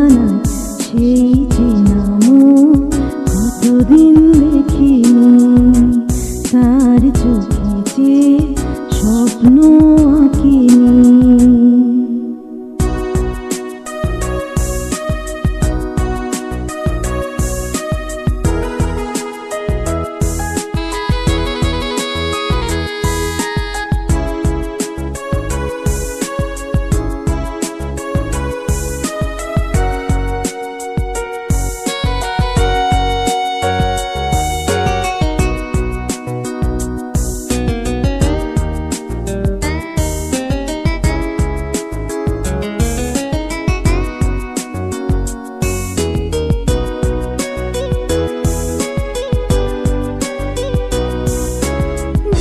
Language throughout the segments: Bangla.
জানায় সেই চেনা মন কতদিন দেখিনি, তার চোখে চেয়ে স্বপ্ন আঁকিনি।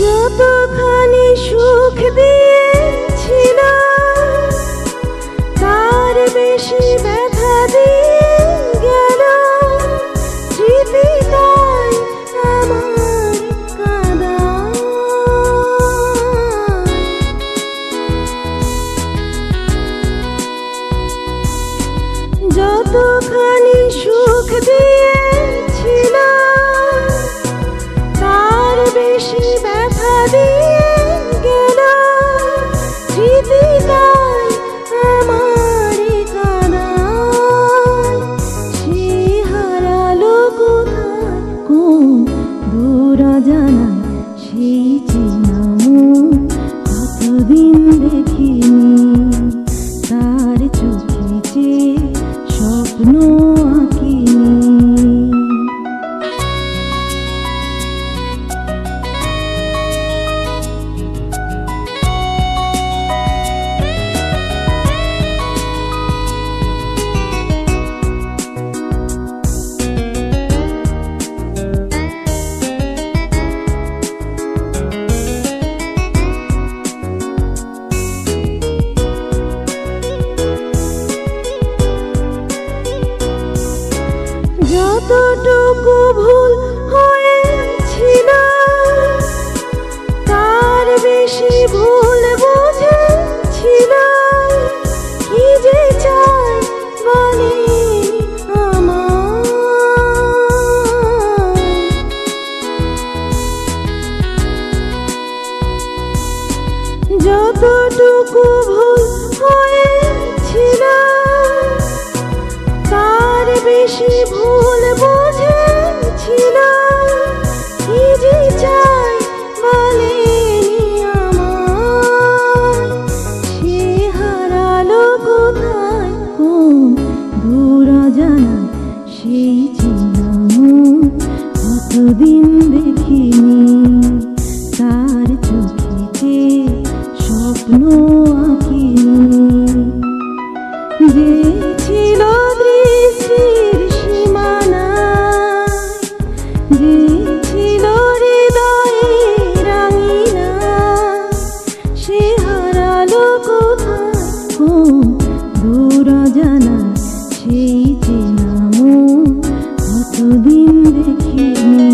যতখানি সুখ দিয়েছিল তার বেশি ব্যথা দিয়ে গেল স্মৃতিটাই আমার কাঁদায়। যতখানি সুখ দিয়েছিল তার বেশি ব্যথা দিয়ে গেল স্মৃতিটাই আমার কাঁদায়। সে হারালো কোথায় কোন দূর জানায় সেই চেনা মন কতদিন দেখিনি, তার চোখে চেয়ে স্বপ্ন আঁকিনি। যতটুকু ভুল হয়েছিল তার বেশি ভুল বুঝেছিল, কি যে চাই বলে আমার। যতটুকু ভুল হয়েছিল তার বেশি ভুল বুঝেছিল, কি যে চাই বলেনি আমার। সে হারালো কোথায় কোন দূর জানায় সেই চেনা মন কতদিন দেখিনি, তার চোখে চেয়ে স্বপ্ন আঁকিনি। যে ছিল দৃষ্টির সীমানা, যে ছিল হৃদয়ের রাঙিনা, সে হারালো কোথায় কোন দূর জানায় সেই চেনা মন কতদিন দেখিনি।